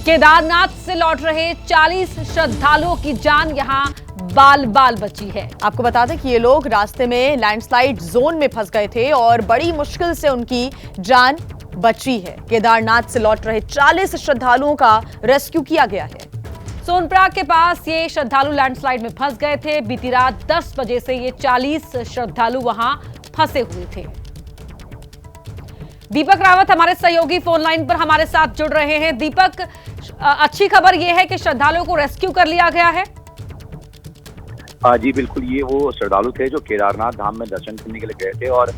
केदारनाथ से लौट रहे 40 श्रद्धालुओं की जान यहां बाल बाल बची है। आपको बता दें कि ये लोग रास्ते में लैंडस्लाइड जोन में फंस गए थे और बड़ी मुश्किल से उनकी जान बची है। केदारनाथ से लौट रहे 40 श्रद्धालुओं का रेस्क्यू किया गया है। सोनप्रयाग के पास ये श्रद्धालु लैंडस्लाइड में फंस गए थे। बीती रात 10 बजे से ये 40 श्रद्धालु वहां फंसे हुए थे। दीपक रावत हमारे सहयोगी फोन लाइन पर हमारे साथ जुड़ रहे हैं। दीपक, अच्छी खबर यह है कि श्रद्धालुओं को रेस्क्यू कर लिया गया है। जी बिल्कुल, ये वो श्रद्धालु थे जो केदारनाथ धाम में दर्शन करने के लिए गए थे और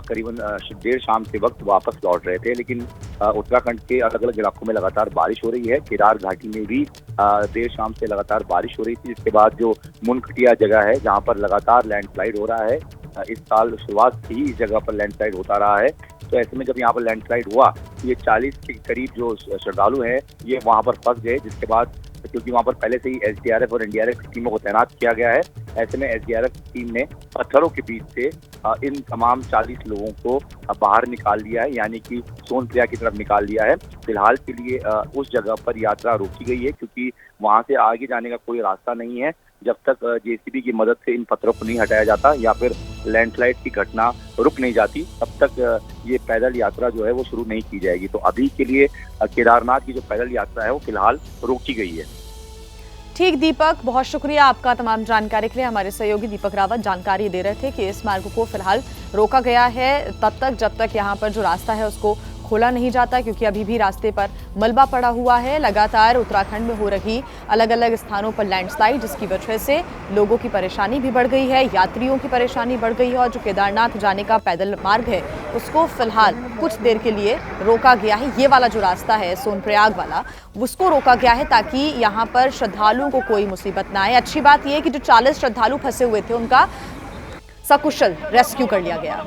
करीबन देर शाम के वक्त वापस लौट रहे थे। लेकिन उत्तराखंड के अलग अलग इलाकों में लगातार बारिश हो रही है। केदार घाटी में भी देर शाम से लगातार बारिश हो रही थी, जिसके बाद जो मुनखटिया जगह है जहाँ पर लगातार लैंडस्लाइड हो रहा है, इस साल शुरुआत से ही इस जगह पर लैंडस्लाइड होता रहा है। तो ऐसे में जब यहाँ पर लैंडस्लाइड हुआ, ये 40 के करीब जो श्रद्धालु हैं ये वहाँ पर फंस गए, जिसके बाद क्योंकि वहाँ पर पहले से ही एसडीआरएफ और एनडीआरएफ की टीमों को तैनात किया गया है, ऐसे में एसडीआरएफ टीम ने पत्थरों के बीच से इन तमाम 40 लोगों को बाहर निकाल लिया है, यानी कि सोनप्रयाग की तरफ निकाल लिया है। फिलहाल के लिए उस जगह पर यात्रा रोकी गई है, क्योंकि वहाँ से आगे जाने का कोई रास्ता नहीं है जब तक जेसीबी की मदद से इन पत्थरों को नहीं हटाया जाता या फिर लैंडस्लाइड की घटना रुक नहीं जाती, तब तक ये पैदल यात्रा जो है वो शुरू नहीं की जाएगी। तो अभी के लिए केदारनाथ की जो पैदल यात्रा है वो फिलहाल रोकी गई है। ठीक दीपक, बहुत शुक्रिया आपका तमाम जानकारी के लिए। हमारे सहयोगी दीपक रावत जानकारी दे रहे थे कि इस मार्ग को फिलहाल रोका गया है तब तक जब तक यहाँ पर जो रास्ता है उसको खोला नहीं जाता, क्योंकि अभी भी रास्ते पर मलबा पड़ा हुआ है। लगातार उत्तराखंड में हो रही अलग अलग स्थानों पर लैंडस्लाइड, जिसकी वजह से लोगों की परेशानी भी बढ़ गई है, यात्रियों की परेशानी बढ़ गई है और जो केदारनाथ जाने का पैदल मार्ग है उसको फिलहाल कुछ देर के लिए रोका गया है। ये वाला जो रास्ता है सोनप्रयाग वाला, उसको रोका गया है ताकि यहाँ पर श्रद्धालुओं को कोई मुसीबत ना आए। अच्छी बात यह है कि जो 40 श्रद्धालु फंसे हुए थे उनका सकुशल रेस्क्यू कर लिया गया।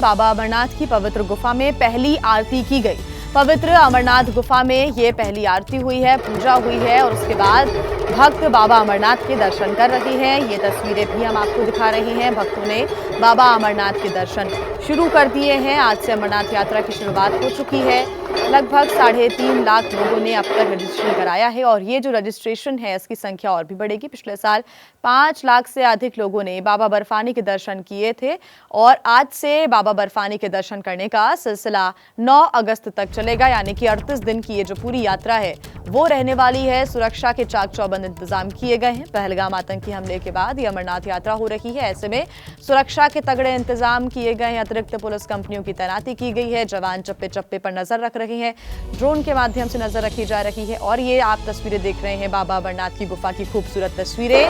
बाबा अमरनाथ की पवित्र गुफा में पहली आरती की गई। पवित्र अमरनाथ गुफा में ये पहली आरती हुई है, पूजा हुई है और उसके बाद भक्त बाबा अमरनाथ के दर्शन कर रहे हैं। ये तस्वीरें भी हम आपको दिखा रहे हैं। भक्तों ने बाबा अमरनाथ के दर्शन शुरू कर दिए हैं। आज से अमरनाथ यात्रा की शुरुआत हो चुकी है। लगभग 3.5 लाख लोगों ने अब तक रजिस्ट्रेशन कराया है और ये जो रजिस्ट्रेशन है इसकी संख्या और भी बढ़ेगी। पिछले साल 5 लाख से अधिक लोगों ने बाबा बर्फानी के दर्शन किए थे और आज से बाबा बर्फानी के दर्शन करने का सिलसिला 9 अगस्त तक चलेगा, यानी कि 38 दिन की ये जो पूरी यात्रा है वो रहने वाली है। सुरक्षा के चाक चौबंद इंतजाम किए गए हैं। पहलगाम आतंकी हमले के बाद ये अमरनाथ यात्रा हो रही है, ऐसे में सुरक्षा के तगड़े इंतजाम किए गए हैं। अतिरिक्त पुलिस कंपनियों की तैनाती की गई है। जवान चप्पे चप्पे पर नजर रख रहे हैं, ड्रोन के माध्यम से नजर रखी जा रही है। और ये आप तस्वीरें देख रहे हैं बाबा अमरनाथ की गुफा की खूबसूरत तस्वीरें।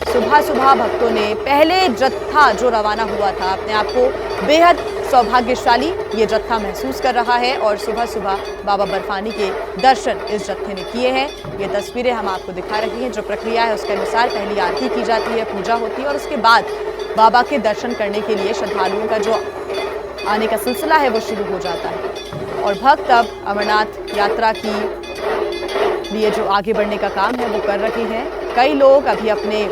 सुबह सुबह भक्तों ने पहले जत्था जो रवाना हुआ था, अपने आप को बेहद सौभाग्यशाली ये जत्था महसूस कर रहा है और सुबह सुबह बाबा बर्फानी के दर्शन इस जत्थे ने किए हैं। ये तस्वीरें हम आपको दिखा रही हैं। जो प्रक्रिया है उसके अनुसार पहली आरती की जाती है, पूजा होती है और उसके बाद बाबा के दर्शन करने के लिए श्रद्धालुओं का जो आने का सिलसिला है वो शुरू हो जाता है और भक्त अब अमरनाथ यात्रा की लिए जो आगे बढ़ने का काम है वो कर रहे हैं। कई लोग अभी अपने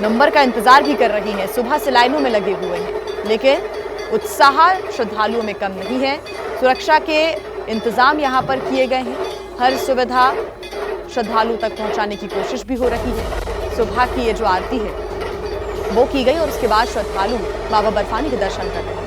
नंबर का इंतजार भी कर रहे हैं, सुबह से लाइनों में लगे हुए हैं, लेकिन उत्साह श्रद्धालुओं में कम नहीं है। सुरक्षा के इंतजाम यहाँ पर किए गए हैं। हर सुविधा श्रद्धालु तक पहुँचाने की कोशिश भी हो रही है। सुबह की ये जो आरती है वो की गई और उसके बाद श्रद्धालु बाबा बर्फानी के दर्शन कर रहे हैं।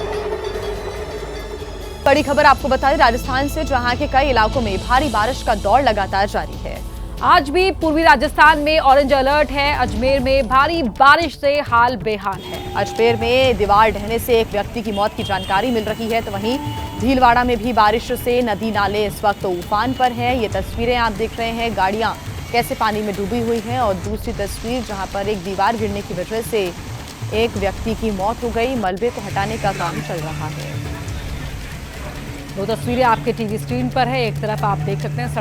बड़ी खबर आपको बता दें राजस्थान से, जहां के कई इलाकों में भारी बारिश का दौर लगातार जारी है। आज भी पूर्वी राजस्थान में ऑरेंज अलर्ट है। अजमेर में भारी बारिश से हाल बेहाल है। अजमेर में दीवार ढहने से एक व्यक्ति की मौत की जानकारी मिल रही है, तो वहीं भीलवाड़ा में भी बारिश से नदी नाले इस वक्त उफान पर हैं। ये तस्वीरें आप देख रहे हैं, गाड़ियां कैसे पानी में डूबी हुई हैं और दूसरी तस्वीर जहां पर एक दीवार गिरने की वजह से एक व्यक्ति की मौत हो गई। मलबे को हटाने का काम चल रहा है। दो तस्वीरें आपके टीवी स्क्रीन पर है। एक तरफ आप देख सकते हैं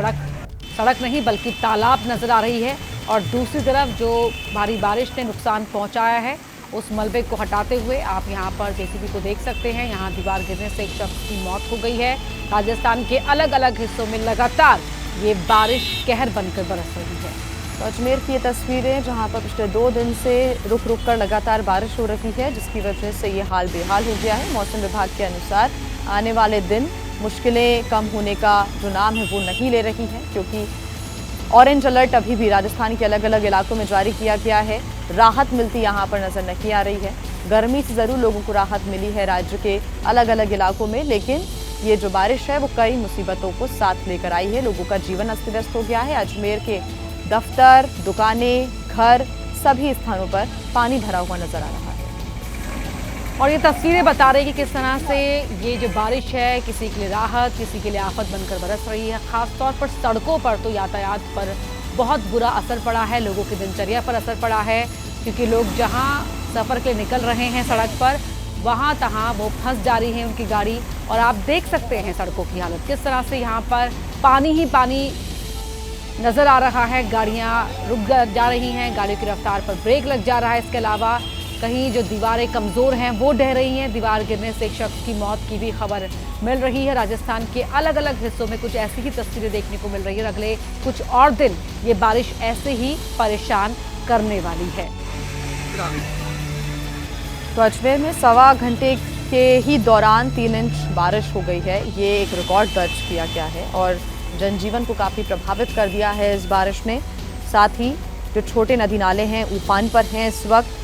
सड़क नहीं बल्कि तालाब नजर आ रही है और दूसरी तरफ जो भारी बारिश ने नुकसान पहुंचाया है उस मलबे को हटाते हुए आप यहां पर जेसीबी को देख सकते हैं। यहां दीवार गिरने से एक शख्स की मौत हो गई है। राजस्थान के अलग अलग हिस्सों में लगातार ये बारिश कहर बनकर बरस रही है। तो अजमेर की ये तस्वीरें जहां पर पिछले 2 दिन से रुक रुक कर लगातार बारिश हो रही है, जिसकी वजह से ये हाल बेहाल हो गया है। मौसम विभाग के अनुसार आने वाले दिन मुश्किलें कम होने का जो नाम है वो नहीं ले रही हैं, क्योंकि ऑरेंज अलर्ट अभी भी राजस्थान के अलग अलग इलाकों में जारी किया गया है। राहत मिलती यहाँ पर नजर नहीं आ रही है। गर्मी से जरूर लोगों को राहत मिली है राज्य के अलग अलग इलाकों में, लेकिन ये जो बारिश है वो कई मुसीबतों को साथ लेकर आई है। लोगों का जीवन अस्त व्यस्त हो गया है। अजमेर के दफ्तर, दुकानें, घर, सभी स्थानों पर पानी भरा हुआ नजर आ रहा है। और ये तस्वीरें बता रही कि किस तरह से ये जो बारिश है किसी के लिए राहत, किसी के लिए आफत बनकर बरस रही है। खासतौर पर सड़कों पर तो यातायात पर बहुत बुरा असर पड़ा है, लोगों की दिनचर्या पर असर पड़ा है, क्योंकि लोग जहां सफ़र के लिए निकल रहे हैं सड़क पर, वहां तहां वो फंस जा रही है उनकी गाड़ी। और आप देख सकते हैं सड़कों की हालत किस तरह से, यहाँ पर पानी ही पानी नज़र आ रहा है। गाड़ियाँ रुक जा रही हैं, गाड़ियों की रफ्तार पर ब्रेक लग जा रहा है। इसके अलावा कहीं जो दीवारें कमज़ोर हैं वो ढह रही हैं। दीवार गिरने से एक शख्स की मौत की भी खबर मिल रही है। राजस्थान के अलग अलग हिस्सों में कुछ ऐसी ही तस्वीरें देखने को मिल रही है। अगले कुछ और दिन ये बारिश ऐसे ही परेशान करने वाली है। तो अजमेर में 1.25 घंटे के ही दौरान 3 इंच बारिश हो गई है। ये एक रिकॉर्ड दर्ज किया गया है और जनजीवन को काफ़ी प्रभावित कर दिया है इस बारिश ने। साथ ही जो छोटे नदी नाले हैं उफान पर हैं इस वक्त।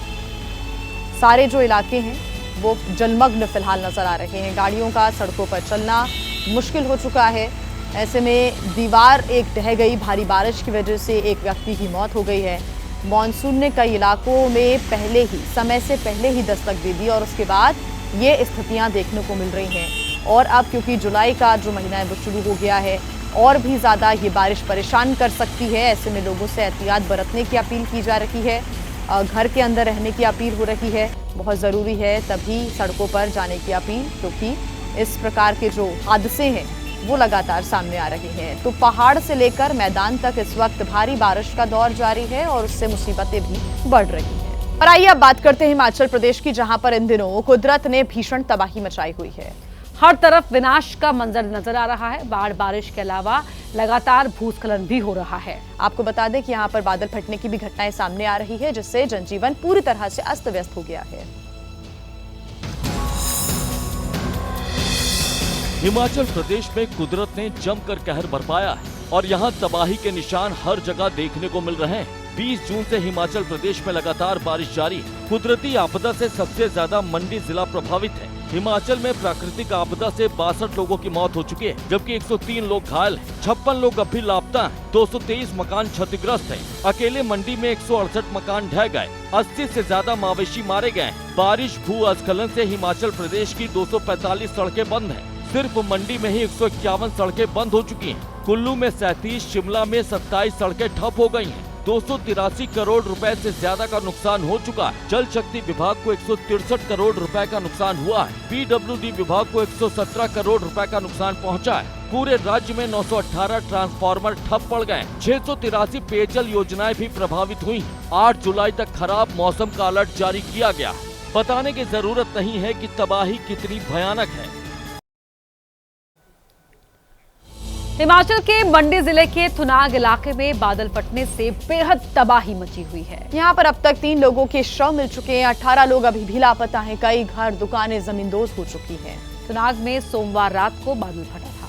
सारे जो इलाके हैं वो जलमग्न फिलहाल नजर आ रहे हैं। गाड़ियों का सड़कों पर चलना मुश्किल हो चुका है। ऐसे में दीवार एक ढह गई, भारी बारिश की वजह से एक व्यक्ति की मौत हो गई है। मॉनसून ने कई इलाकों में समय से पहले ही दस्तक दे दी और उसके बाद ये स्थितियां देखने को मिल रही हैं। और अब क्योंकि जुलाई का जो महीना है वो शुरू हो गया है, और भी ज़्यादा ये बारिश परेशान कर सकती है। ऐसे में लोगों से एहतियात बरतने की अपील की जा रही है। घर के अंदर रहने की अपील हो रही है, बहुत ज़रूरी है तभी सड़कों पर जाने की अपील, क्योंकि इस प्रकार के जो हादसे हैं वो लगातार सामने आ रहे हैं। तो पहाड़ से लेकर मैदान तक इस वक्त भारी बारिश का दौर जारी है और उससे मुसीबतें भी बढ़ रही हैं। और आइए अब बात करते हैं हिमाचल प्रदेश की, जहां पर इन दिनों कुदरत ने भीषण तबाही मचाई हुई है। हर तरफ विनाश का मंजर नजर आ रहा है। बाढ़, बारिश के अलावा लगातार भूस्खलन भी हो रहा है। आपको बता दें कि यहाँ पर बादल फटने की भी घटनाएं सामने आ रही है, जिससे जनजीवन पूरी तरह से अस्त व्यस्त हो गया है। हिमाचल प्रदेश में कुदरत ने जमकर कहर बरपाया है और यहाँ तबाही के निशान हर जगह देखने को मिल रहे हैं। 20 जून से हिमाचल प्रदेश में लगातार बारिश जारी है। कुदरती आपदा से सबसे ज्यादा मंडी जिला प्रभावित है। हिमाचल में प्राकृतिक आपदा से 62 लोगों की मौत हो चुकी है, जबकि 103 लोग घायल हैं। 56 लोग अब भी लापता हैं। 223 मकान क्षतिग्रस्त हैं। अकेले मंडी में 168 मकान ढह गए। 80 से ज्यादा मवेशी मारे गए। बारिश, भूस्खलन से हिमाचल प्रदेश की 245 सड़कें बंद हैं। सिर्फ मंडी में ही 151 सड़कें बंद हो चुकी हैं। कुल्लू में 37, शिमला में 27 सड़कें ठप हो गई हैं। 283 करोड़ रुपए से ज्यादा का नुकसान हो चुका है। जल शक्ति विभाग को 163 करोड़ रुपए का नुकसान हुआ है। पीडब्ल्यूडी विभाग को 117 करोड़ रुपए का नुकसान पहुंचा है। पूरे राज्य में 918 ट्रांसफार्मर ठप पड़ गए। 683 पेयजल योजनाएं भी प्रभावित हुई। 8 जुलाई तक खराब मौसम का अलर्ट जारी किया गया। बताने की जरूरत नहीं है कि तबाही कितनी भयानक है। हिमाचल के मंडी जिले के थुनाग इलाके में बादल फटने से बेहद तबाही मची हुई है। यहाँ पर अब तक 3 लोगों के शव मिल चुके हैं। 18 लोग अभी भी लापता हैं। कई घर, दुकानें जमींदोज हो चुकी हैं। थुनाग में सोमवार रात को बादल फटा था।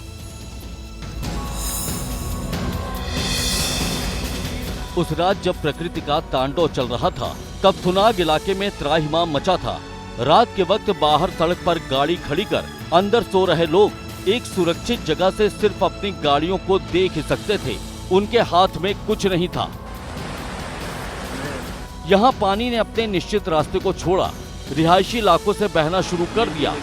उस रात जब प्रकृति का तांडव चल रहा था, तब थुनाग इलाके में त्राहिमाम मचा था। रात के वक्त बाहर सड़क पर गाड़ी खड़ी कर अंदर सो रहे लोग एक सुरक्षित जगह से सिर्फ अपनी गाड़ियों को देख ही सकते थे। उनके हाथ में कुछ नहीं था। यहाँ पानी ने अपने निश्चित रास्ते को छोड़ा, रिहायशी इलाकों से बहना शुरू कर दिया।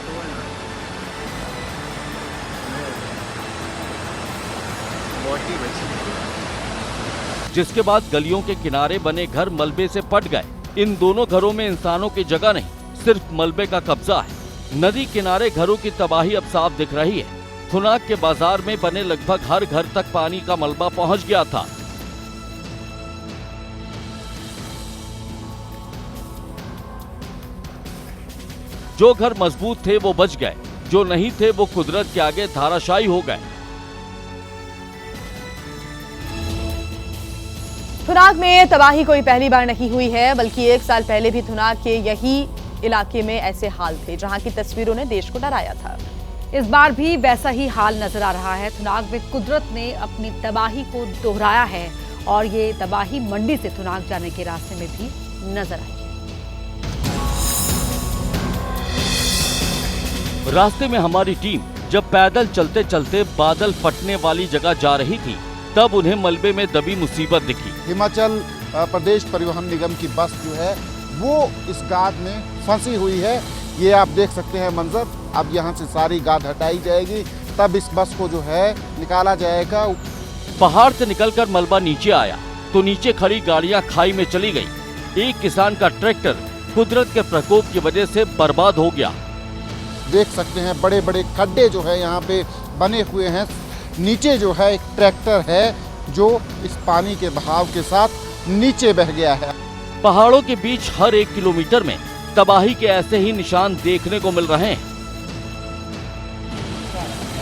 जिसके बाद गलियों के किनारे बने घर मलबे से पट गए। इन दोनों घरों में इंसानों की जगह नहीं, सिर्फ मलबे का कब्जा है। नदी किनारे घरों की तबाही अब साफ दिख रही है। थुनाग के बाजार में बने लगभग हर घर तक पानी का मलबा पहुंच गया था। जो घर मजबूत थे वो बच गए, जो नहीं थे वो कुदरत के आगे धाराशायी हो गए। थुनाग में तबाही कोई पहली बार नहीं हुई है, बल्कि 1 साल पहले भी थुनाग के यही इलाके में ऐसे हाल थे, जहां की तस्वीरों ने देश को डराया था। इस बार भी वैसा ही हाल नजर आ रहा है। थुनाग में कुदरत ने अपनी तबाही को दोहराया है और ये तबाही मंडी से थुनाग जाने के रास्ते में भी नजर आई है। रास्ते में हमारी टीम जब पैदल चलते चलते बादल फटने वाली जगह जा रही थी, तब उन्हें मलबे में दबी मुसीबत दिखी। हिमाचल प्रदेश परिवहन निगम की बस जो है वो इस गाद में फंसी हुई है। ये आप देख सकते हैं मंजर। अब यहाँ से सारी गाद हटाई जाएगी, तब इस बस को जो है निकाला जाएगा। पहाड़ से निकलकर मलबा नीचे आया तो नीचे खड़ी गाड़ियां खाई में चली गई। एक किसान का ट्रैक्टर कुदरत के प्रकोप की वजह से बर्बाद हो गया। देख सकते हैं बड़े बड़े खड्डे जो है यहाँ पे बने हुए हैं। नीचे जो है एक ट्रैक्टर है जो इस पानी के बहाव के साथ नीचे बह गया है। पहाड़ों के बीच हर 1 किलोमीटर में तबाही के ऐसे ही निशान देखने को मिल रहे हैं।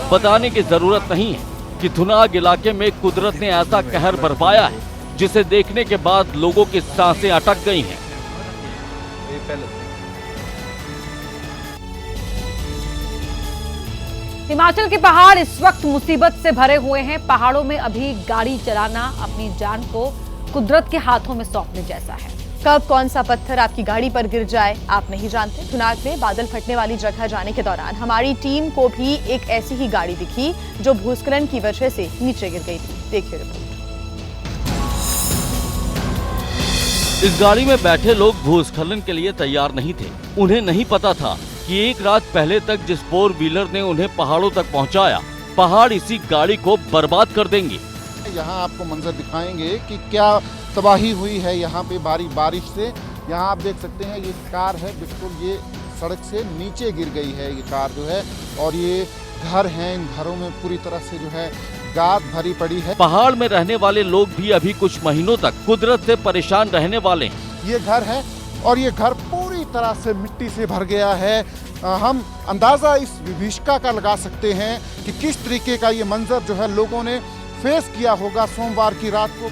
बताने की जरूरत नहीं है कि थुनाग इलाके में कुदरत ने ऐसा कहर बरपाया है जिसे देखने के बाद लोगों की सांसें अटक गई हैं। हिमाचल के पहाड़ इस वक्त मुसीबत से भरे हुए हैं। पहाड़ों में अभी गाड़ी चलाना अपनी जान को कुदरत के हाथों में सौंपने जैसा है। कब कौन सा पत्थर आपकी गाड़ी पर गिर जाए आप नहीं जानते। थुनाग में बादल फटने वाली जगह जाने के दौरान हमारी टीम को भी एक ऐसी ही गाड़ी दिखी जो भूस्खलन की वजह से नीचे गिर गई थी। देखिए रिपोर्ट। इस गाड़ी में बैठे लोग भूस्खलन के लिए तैयार नहीं थे। उन्हें नहीं पता था कि एक रात पहले तक जिस 4 व्हीलर ने उन्हें पहाड़ों तक पहुंचाया, पहाड़ इसी गाड़ी को बर्बाद कर देंगे। यहाँ आपको मंजर दिखाएंगे कि क्या तबाही हुई है यहाँ पे भारी बारिश से। यहाँ आप देख सकते हैं ये कार है, बिल्कुल ये सड़क से नीचे गिर गई है ये कार जो है। और ये घर हैं, इन घरों में पूरी तरह से जो है गाद भरी पड़ी है। पहाड़ में रहने वाले लोग भी अभी कुछ महीनों तक कुदरत से परेशान रहने वाले हैं। ये घर है और ये घर पूरी तरह से मिट्टी से भर गया है। हम अंदाज़ा इस विभीषिका का लगा सकते हैं कि किस तरीके का ये मंजर जो है लोगों ने फेस किया होगा सोमवार की रात को।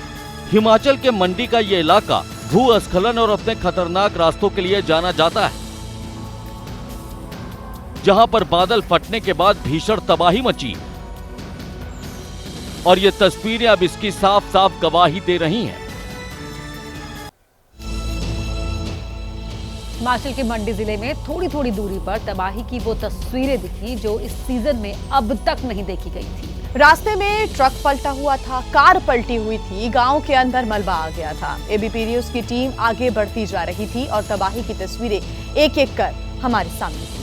हिमाचल के मंडी का ये इलाका भूस्खलन और अपने खतरनाक रास्तों के लिए जाना जाता है, जहां पर बादल फटने के बाद भीषण तबाही मची और ये तस्वीरें अब इसकी साफ साफ गवाही दे रही हैं। हिमाचल के मंडी जिले में थोड़ी थोड़ी दूरी पर तबाही की वो तस्वीरें दिखी जो इस सीजन में अब तक नहीं देखी गई थी। रास्ते में ट्रक पलटा हुआ था, कार पलटी हुई थी, गांव के अंदर मलबा आ गया था। एबीपी न्यूज की टीम आगे बढ़ती जा रही थी और तबाही की तस्वीरें एक एक कर हमारे सामने थी।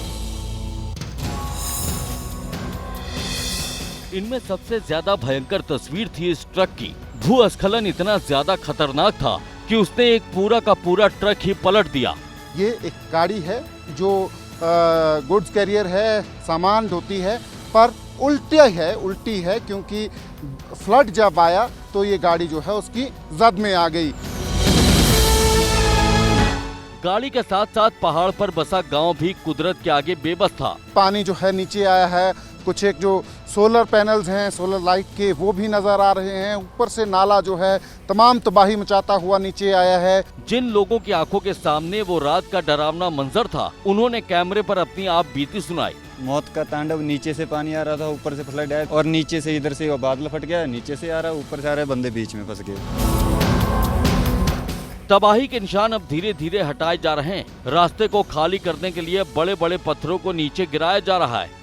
इनमें सबसे ज्यादा भयंकर तस्वीर थी इस ट्रक की। भूस्खलन इतना ज्यादा खतरनाक था कि उसने एक पूरा का पूरा ट्रक ही पलट दिया। ये एक गाड़ी है जो गुड्स कैरियर है, सामान ढोती है, पर उल्टी है क्योंकि फ्लड जब आया तो ये गाड़ी जो है उसकी जद में आ गई। गाड़ी के साथ साथ पहाड़ पर बसा गांव भी कुदरत के आगे बेबस था। पानी जो है नीचे आया है, कुछ एक जो सोलर पैनल्स हैं सोलर लाइट के वो भी नजर आ रहे हैं। ऊपर से नाला जो है तमाम तबाही मचाता हुआ नीचे आया है। जिन लोगों की आंखों के सामने वो रात का डरावना मंजर था, उन्होंने कैमरे पर अपनी आप बीती सुनाई। मौत का तांडव, नीचे से पानी आ रहा था, ऊपर से फ्लड आया और नीचे से इधर से वो बादल फट गया, नीचे से आ रहा, ऊपर से आ रहे बंदे बीच में फंस गए। तबाही के निशान अब धीरे धीरे हटाए जा रहे हैं। रास्ते को खाली करने के लिए बड़े बड़े पत्थरों को नीचे गिराया जा रहा है।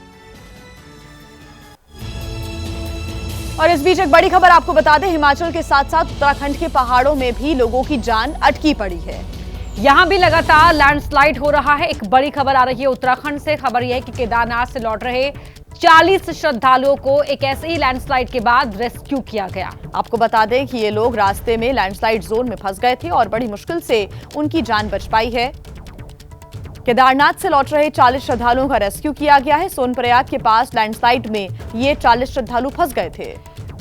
और इस बीच एक बड़ी खबर आपको बता दें, हिमाचल के साथ साथ उत्तराखंड के पहाड़ों में भी लोगों की जान अटकी पड़ी है। यहां भी लगातार लैंडस्लाइड हो रहा है। एक बड़ी खबर आ रही है उत्तराखंड से। खबर यह है कि केदारनाथ से लौट रहे 40 श्रद्धालुओं को एक ऐसे ही लैंडस्लाइड के बाद रेस्क्यू किया गया। आपको बता दें कि ये लोग रास्ते में लैंडस्लाइड जोन में फंस गए थे और बड़ी मुश्किल से उनकी जान बच पाई है। केदारनाथ से लौट रहे 40 श्रद्धालुओं का रेस्क्यू किया गया है। सोनप्रयाग के पास लैंडस्लाइड में ये 40 श्रद्धालु फंस गए थे।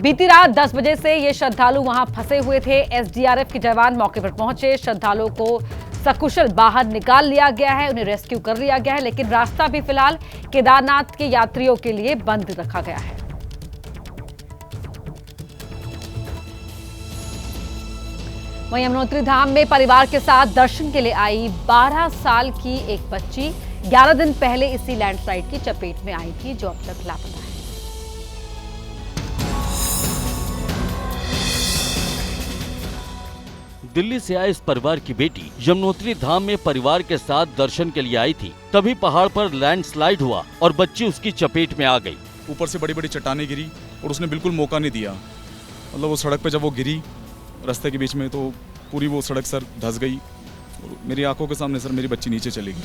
बीती रात 10 बजे से ये श्रद्धालु वहां फंसे हुए थे। एसडीआरएफ के जवान मौके पर पहुंचे। श्रद्धालुओं को सकुशल बाहर निकाल लिया गया है, उन्हें रेस्क्यू कर लिया गया है, लेकिन रास्ता भी फिलहाल केदारनाथ के यात्रियों के लिए बंद रखा गया है। वहीं यमुनोत्री धाम में परिवार के साथ दर्शन के लिए आई 12 साल की एक बच्ची 11 दिन पहले इसी लैंडस्लाइड की चपेट में आई थी, जो अब तक लापता है। दिल्ली से आए इस परिवार की बेटी यमुनोत्री धाम में परिवार के साथ दर्शन के लिए आई थी। तभी पहाड़ पर लैंडस्लाइड हुआ और बच्ची उसकी चपेट में आ गई। ऊपर से बड़ी बड़ी चट्टानें गिरी और उसने बिल्कुल मौका नहीं दिया। मतलब वो सड़क पे जब वो गिरी रास्ते के बीच में, तो पूरी वो सड़क सर धंस गई और मेरी आंखों के सामने सर मेरी बच्ची नीचे चली गई।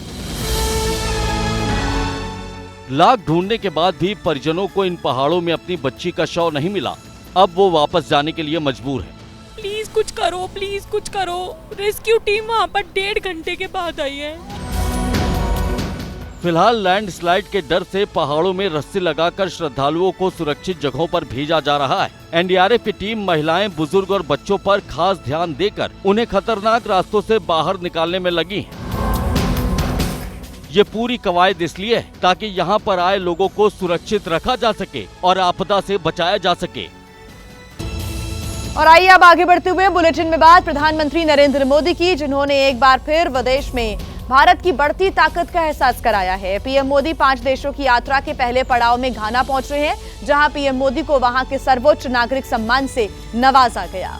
लाख ढूंढने के बाद भी परिजनों को इन पहाड़ों में अपनी बच्ची का शव नहीं मिला। अब वो वापस जाने के लिए मजबूर है। प्लीज कुछ करो, प्लीज कुछ करो। रेस्क्यू टीम वहाँ पर 1.5 घंटे के बाद आई है। फिलहाल लैंडस्लाइड के डर से पहाड़ों में रस्सी लगाकर श्रद्धालुओं को सुरक्षित जगहों पर भेजा जा रहा है। एनडीआरएफ की टीम महिलाएं, बुजुर्ग और बच्चों पर खास ध्यान देकर उन्हें खतरनाक रास्तों से बाहर निकालने में लगी है। ये पूरी कवायद इसलिए है ताकि यहाँ पर आए लोगों को सुरक्षित रखा जा सके और आपदा से बचाया जा सके। और आइए अब आगे बढ़ते हुए बुलेटिन में बात प्रधानमंत्री नरेंद्र मोदी की, जिन्होंने एक बार फिर विदेश में भारत की बढ़ती ताकत का एहसास कराया है। पीएम मोदी 5 देशों की यात्रा के पहले पड़ाव में घाना पहुंच रहे हैं, जहां पीएम मोदी को वहां के सर्वोच्च नागरिक सम्मान से नवाजा गया।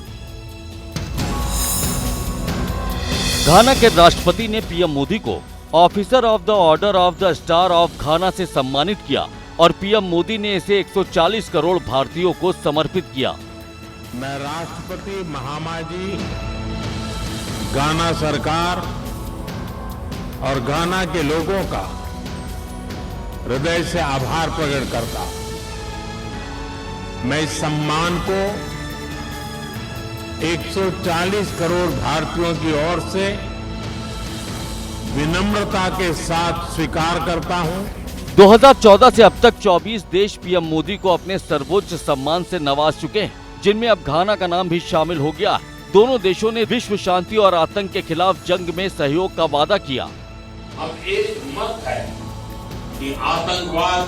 घाना के राष्ट्रपति ने पीएम मोदी को officer of the order of the star of घाना से सम्मानित किया और पीएम मोदी ने इसे 140 करोड़ भारतीयों को समर्पित किया। मैं राष्ट्रपति महामाजी, घाना सरकार और घाना के लोगों का हृदय से आभार प्रकट करता हूं। मैं इस सम्मान को 140 करोड़ भारतीयों की ओर से विनम्रता के साथ स्वीकार करता हूं। 2014 से अब तक 24 देश पीएम मोदी को अपने सर्वोच्च सम्मान से नवाज चुके हैं, जिनमें अब घाना का नाम भी शामिल हो गया है। दोनों देशों ने विश्व शांति और आतंक के खिलाफ जंग में सहयोग का वादा किया। अब एक मत है कि आतंकवाद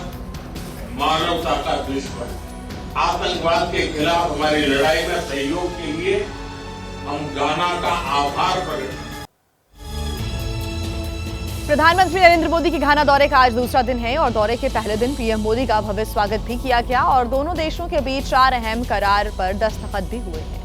मानवता का दुश्मन है। आतंकवाद के खिलाफ हमारी लड़ाई में सहयोग के लिए हम घाना का आभार प्रकट करते हैं। प्रधानमंत्री नरेंद्र मोदी के घाना दौरे का आज दूसरा दिन है और दौरे के पहले दिन पीएम मोदी का भव्य स्वागत भी किया गया और दोनों देशों के बीच 4 अहम करार पर दस्तखत भी हुए हैं।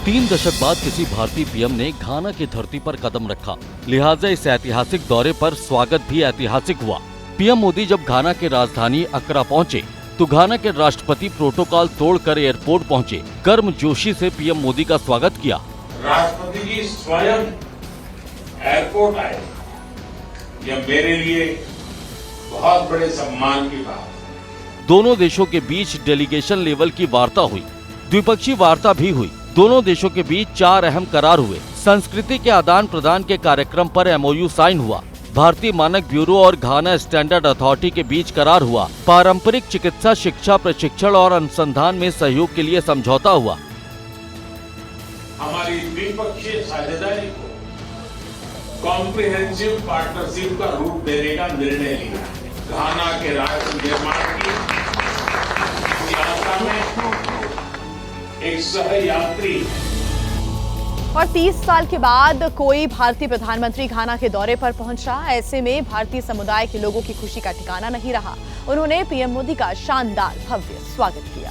3 दशक बाद किसी भारतीय पीएम ने घाना की धरती पर कदम रखा, लिहाजा इस ऐतिहासिक दौरे पर स्वागत भी ऐतिहासिक हुआ। पीएम मोदी जब घाना की राजधानी अक्रा पहुंचे तो घाना के राष्ट्रपति प्रोटोकॉल तोड़कर एयरपोर्ट पहुंचे। गर्मजोशी से पीएम मोदी का स्वागत किया। राष्ट्रपति जी स्वयं एयरपोर्ट आए, यह मेरे लिए बहुत बड़े सम्मान की बात है। दोनों देशों के बीच डेलीगेशन लेवल की वार्ता हुई, द्विपक्षीय वार्ता भी हुई। दोनों देशों के बीच 4 अहम करार हुए। संस्कृति के आदान प्रदान के कार्यक्रम पर एमओयू साइन हुआ। भारतीय मानक ब्यूरो और घाना स्टैंडर्ड अथॉरिटी के बीच करार हुआ। पारंपरिक चिकित्सा शिक्षा, प्रशिक्षण और अनुसंधान में सहयोग के लिए समझौता हुआ। हमारी द्विपक्षीय साझेदारी को कॉम्प्रिहेंसिव पार्टनरशिप का रूप देने का निर्णय लिया है। घाना के राष्ट्र निर्माण की यात्रा में एक सहयात्री और 30 साल के बाद कोई भारतीय प्रधानमंत्री घाना के दौरे पर पहुंचा। ऐसे में भारतीय समुदाय के लोगों की खुशी का ठिकाना नहीं रहा। उन्होंने पीएम मोदी का शानदार भव्य स्वागत किया।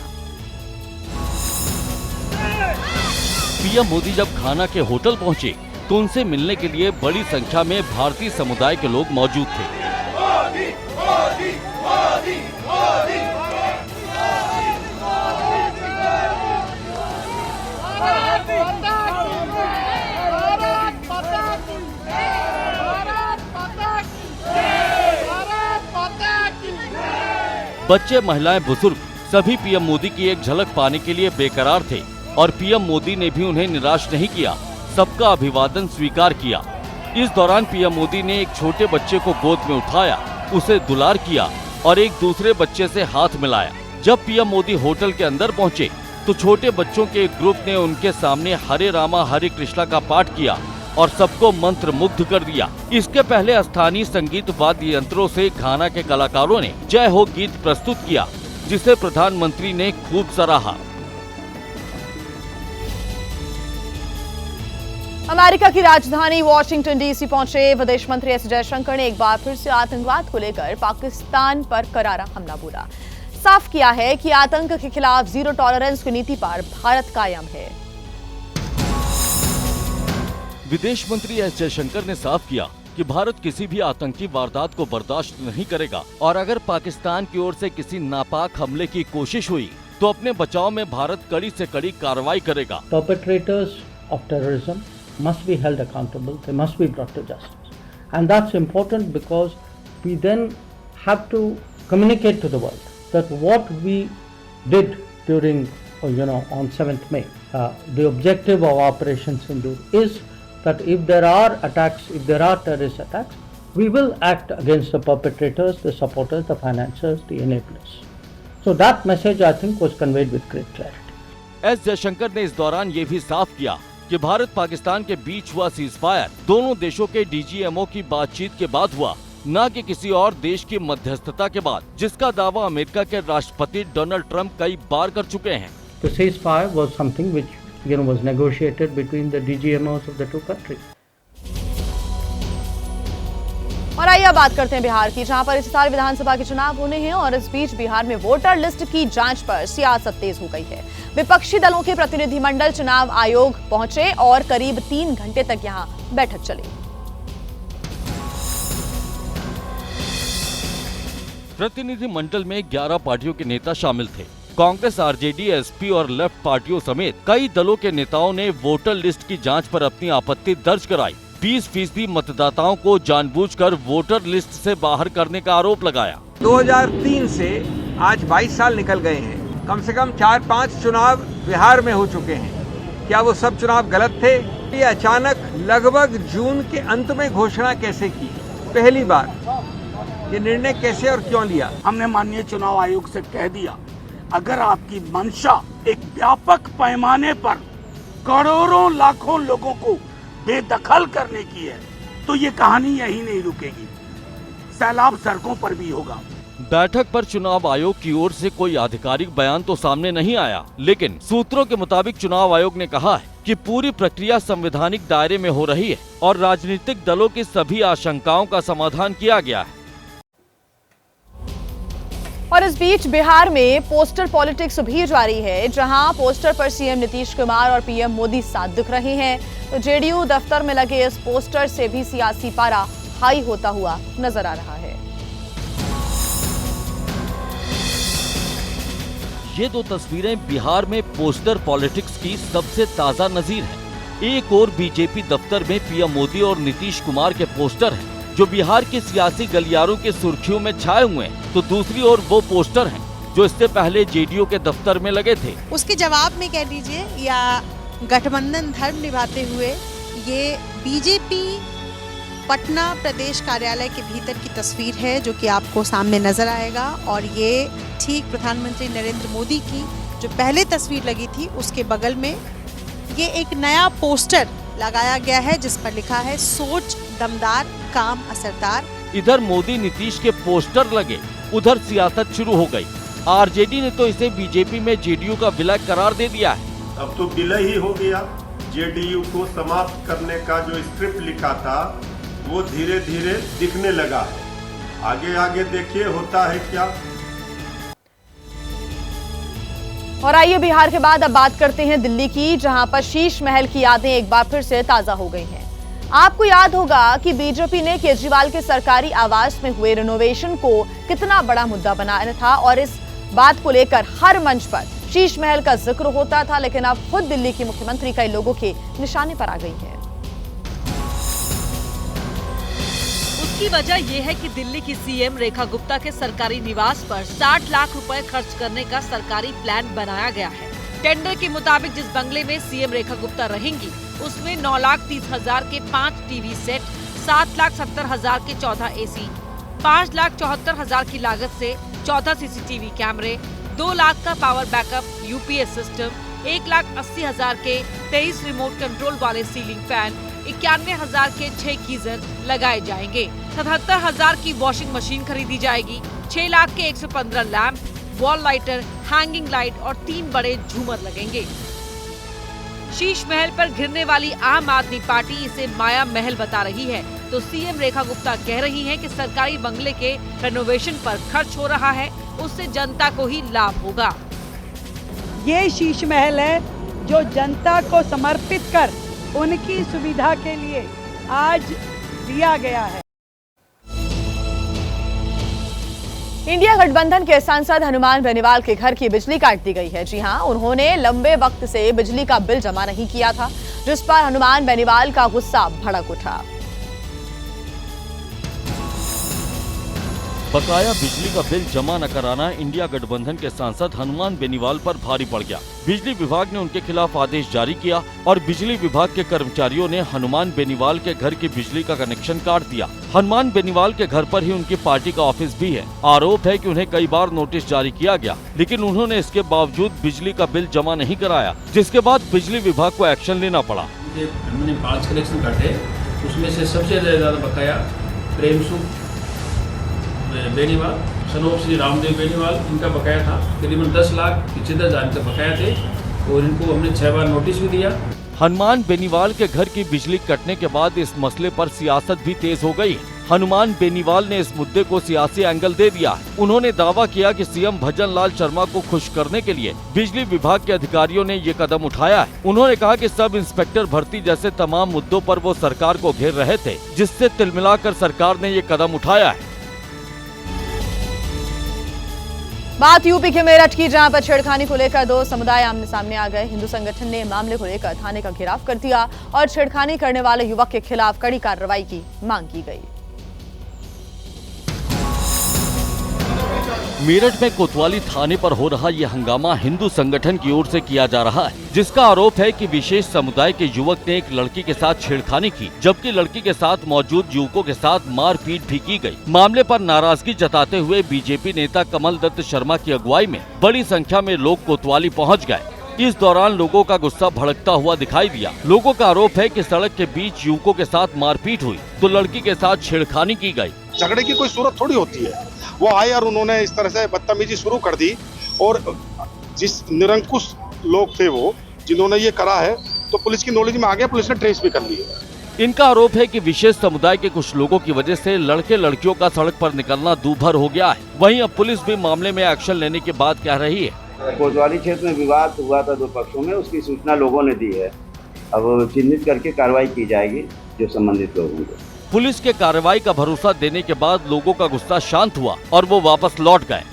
पीएम मोदी जब घाना के होटल पहुंचे तो उनसे मिलने के लिए बड़ी संख्या में भारतीय समुदाय के लोग मौजूद थे। बच्चे, महिलाएं, बुजुर्ग सभी पीएम मोदी की एक झलक पाने के लिए बेकरार थे और पीएम मोदी ने भी उन्हें निराश नहीं किया, सबका अभिवादन स्वीकार किया। इस दौरान पीएम मोदी ने एक छोटे बच्चे को गोद में उठाया, उसे दुलार किया और एक दूसरे बच्चे से हाथ मिलाया। जब पीएम मोदी होटल के अंदर पहुंचे तो छोटे बच्चों के एक ग्रुप ने उनके सामने हरे रामा हरे कृष्णा का पाठ किया और सबको मंत्र मुग्ध कर दिया। इसके पहले स्थानीय संगीत वाद्य यंत्रों से घाना के कलाकारों ने जय हो गीत प्रस्तुत किया, जिसे प्रधानमंत्री ने खूब सराहा। अमेरिका की राजधानी वॉशिंगटन डीसी पहुंचे विदेश मंत्री एस जयशंकर ने एक बार फिर से आतंकवाद को लेकर पाकिस्तान पर करारा हमला बोला। साफ किया है कि आतंक के खिलाफ जीरो टॉलरेंस की नीति पर भारत कायम है। विदेश मंत्री एस जयशंकर ने साफ किया कि भारत किसी भी आतंकी वारदात को बर्दाश्त नहीं करेगा और अगर पाकिस्तान की ओर से किसी नापाक हमले की कोशिश हुई तो अपने बचाव में भारत कड़ी से कड़ी कार्रवाई करेगा। Perpetrators of terrorism must be held accountable. They must be brought to justice, and that's important because we then have to communicate to the world that what we did during, on 7th May, the objective of Operation Sindoor is that if there are attacks, if there are terrorist attacks, we will act against the perpetrators, the supporters, the financiers, the enablers. So that message, I think, was conveyed with great clarity. S Jaishankar ने इस दौरान ये भी साफ किया कि भारत पाकिस्तान के बीच हुआ सीजफायर दोनों देशों के डीजीएमओ की बातचीत के बाद हुआ, न कि किसी और देश की मध्यस्थता के बाद, जिसका दावा अमेरिका के राष्ट्रपति डोनाल्ड ट्रंप कई बार कर चुके हैं। The ceasefire was something which was negotiated between the DGMOs of the two countries. और आइए अब बात करते हैं बिहार की, जहां पर इस साल विधानसभा के चुनाव होने हैं और इस बीच बिहार में वोटर लिस्ट की जांच पर सियासत तेज हो गई है। विपक्षी दलों के प्रतिनिधिमंडल चुनाव आयोग पहुंचे और करीब 3 घंटे तक यहां बैठक चली। प्रतिनिधिमंडल में 11 पार्टियों के नेता शामिल थे। कांग्रेस, आरजेडी, एसपी और लेफ्ट पार्टियों समेत कई दलों के नेताओं ने वोटर लिस्ट की जांच पर अपनी आपत्ति दर्ज कराई। 20% मतदाताओं को जानबूझकर वोटर लिस्ट से बाहर करने का आरोप लगाया। 2003 से आज 22 साल निकल गए हैं। कम से कम 4-5 चुनाव बिहार में हो चुके हैं। क्या वो सब चुनाव गलत थे? ये अचानक लगभग जून के अंत में घोषणा कैसे की? पहली बार ये निर्णय कैसे और क्यों लिया? हमने माननीय चुनाव आयोग से कह दिया, अगर आपकी मंशा एक व्यापक पैमाने पर करोड़ों लाखों लोगों को बेदखल करने की है तो ये कहानी यही नहीं रुकेगी, सैलाब सड़कों पर भी होगा। बैठक पर चुनाव आयोग की ओर से कोई आधिकारिक बयान तो सामने नहीं आया, लेकिन सूत्रों के मुताबिक चुनाव आयोग ने कहा है कि पूरी प्रक्रिया संवैधानिक दायरे में हो रही है और राजनीतिक दलों की सभी आशंकाओं का समाधान किया गया है। और इस बीच बिहार में पोस्टर पॉलिटिक्स भी जारी है, जहां पोस्टर पर सीएम नीतीश कुमार और पीएम मोदी साथ दिख रहे हैं, तो जेडीयू दफ्तर में लगे इस पोस्टर से भी सियासी पारा हाई होता हुआ नजर आ रहा है। ये दो तस्वीरें बिहार में पोस्टर पॉलिटिक्स की सबसे ताजा नजीर है। एक और बीजेपी दफ्तर में पीएम मोदी और नीतीश कुमार के पोस्टर हैं, जो बिहार के सियासी गलियारों की सुर्खियों में छाए हुए हैं, तो दूसरी ओर वो पोस्टर हैं जो इससे पहले जेडीयू के दफ्तर में लगे थे। उसके जवाब में कह लीजिए या गठबंधन धर्म निभाते हुए ये बीजेपी पटना प्रदेश कार्यालय के भीतर की तस्वीर है, जो कि आपको सामने नजर आएगा। और ये ठीक प्रधानमंत्री नरेंद्र मोदी की जो पहले तस्वीर लगी थी उसके बगल में ये एक नया पोस्टर लगाया गया है, जिस पर लिखा है सोच दमदार, काम असरदार। इधर मोदी नीतीश के पोस्टर लगे, उधर सियासत शुरू हो गई। आरजेडी ने तो इसे बीजेपी में जेडीयू का विलय करार दे दिया है। अब तो विलय ही हो गया। जेडीयू को समाप्त करने का जो स्क्रिप्ट लिखा था वो धीरे धीरे दिखने लगा है। आगे आगे देखिए होता है क्या। और आइए बिहार के बाद अब बात करते हैं दिल्ली की, जहां पर शीश महल की यादें एक बार फिर से ताजा हो गई हैं। आपको याद होगा कि बीजेपी ने केजरीवाल के सरकारी आवास में हुए रिनोवेशन को कितना बड़ा मुद्दा बनाया था और इस बात को लेकर हर मंच पर शीश महल का जिक्र होता था, लेकिन अब खुद दिल्ली की मुख्यमंत्री कई लोगों के निशाने पर आ गई है। उसकी वजह यह है कि दिल्ली की सीएम रेखा गुप्ता के सरकारी निवास पर 60 लाख रुपए खर्च करने का सरकारी प्लान बनाया गया है। टेंडर के मुताबिक जिस बंगले में सीएम रेखा गुप्ता रहेंगी उसमें 9,30,000 के 5 टीवी सेट, 7,70,000 के 14 एसी, 5,74,000 की लागत से 14 सीसीटीवी कैमरे, 2 लाख का पावर बैकअप यूपीएस सिस्टम, 1,80,000 के 23 रिमोट कंट्रोल वाले सीलिंग फैन, 91,000 के 6 गीजर लगाए जाएंगे, 77,000 की वॉशिंग मशीन खरीदी जाएगी, 6 लाख के 115 lamp, wall lighter, hanging light और 3 बड़े झूमर लगेंगे। शीश महल पर घिरने वाली आम आदमी पार्टी इसे माया महल बता रही है, तो सीएम रेखा गुप्ता कह रही हैं कि सरकारी बंगले के रेनोवेशन पर खर्च हो रहा है, उससे जनता को ही लाभ होगा। ये शीश महल है जो जनता को समर्पित कर उनकी सुविधा के लिए आज दिया गया है। इंडिया गठबंधन के सांसद हनुमान बेनीवाल के घर की बिजली काट दी गई है। जी हां, उन्होंने लंबे वक्त से बिजली का बिल जमा नहीं किया था, जिस पर हनुमान बेनीवाल का गुस्सा भड़क उठा। बकाया बिजली का बिल जमा न कराना इंडिया गठबंधन के सांसद हनुमान बेनीवाल पर भारी पड़ गया। बिजली विभाग ने उनके खिलाफ आदेश जारी किया और बिजली विभाग के कर्मचारियों ने हनुमान बेनीवाल के घर की बिजली का कनेक्शन काट दिया। हनुमान बेनीवाल के घर पर ही उनकी पार्टी का ऑफिस भी है। आरोप है कि उन्हें कई बार नोटिस जारी किया गया, लेकिन उन्होंने इसके बावजूद बिजली का बिल जमा नहीं कराया, जिसके बाद बिजली विभाग को एक्शन लेना पड़ा। हमने 5 कनेक्शन काटे, उसमें से सबसे ज्यादा बकाया प्रेम सुख बेनीवाल, सनोप श्री रामदेव बेनीवाल, इनका बकाया था। करीबन 10,75,000 का बकाया थे और इनको हमने 6 बार नोटिस भी दिया। हनुमान बेनीवाल के घर की बिजली कटने के बाद इस मसले पर सियासत भी तेज हो गई। हनुमान बेनीवाल ने इस मुद्दे को सियासी एंगल दे दिया। उन्होंने दावा किया कि सीएम भजन लाल शर्मा को खुश करने के लिए बिजली विभाग के अधिकारियों ने ये कदम उठाया है। उन्होंने कहा कि सब इंस्पेक्टर भर्ती जैसे तमाम मुद्दों पर वो सरकार को घेर रहे थे, जिससे तिलमिलाकर सरकार ने ये कदम उठाया है। बात यूपी के मेरठ की, जहां पर छेड़खानी को लेकर 2 समुदाय आमने सामने आ गए। हिंदू संगठन ने मामले को लेकर थाने का घेराव कर दिया और छेड़खानी करने वाले युवक के खिलाफ कड़ी कार्रवाई की मांग की गई। मेरठ में कोतवाली थाने पर हो रहा ये हंगामा हिंदू संगठन की ओर से किया जा रहा है, जिसका आरोप है कि विशेष समुदाय के युवक ने एक लड़की के साथ छेड़खानी की, जबकि लड़की के साथ मौजूद युवकों के साथ मारपीट भी की गई। मामले पर नाराजगी जताते हुए बीजेपी नेता कमल दत्त शर्मा की अगुवाई में बड़ी संख्या में लोग कोतवाली पहुँच गए। इस दौरान लोगों का गुस्सा भड़कता हुआ दिखाई दिया। लोगों का आरोप है कि सड़क के बीच युवकों के साथ मारपीट हुई तो लड़की के साथ छेड़खानी की गई। झगड़े की कोई सूरत थोड़ी होती है। वो आए और उन्होंने इस तरह से बदतमीजी शुरू कर दी और जिस निरंकुश लोग थे वो जिन्होंने ये करा है, तो पुलिस की नॉलेज में आ गया, पुलिस ने ट्रेस भी कर ली है। इनका आरोप है कि विशेष समुदाय के कुछ लोगों की वजह से लड़के लड़कियों का सड़क पर निकलना दूभर हो गया है। वहीं अब पुलिस भी मामले में एक्शन लेने की बात कह रही है। कोतवाली क्षेत्र में विवाद हुआ था 2 पक्षों में, उसकी सूचना लोगों ने दी है। अब चिन्हित करके कार्रवाई की जाएगी जो संबंधित लोगों को। पुलिस के कार्रवाई का भरोसा देने के बाद लोगों का गुस्सा शांत हुआ और वो वापस लौट गए।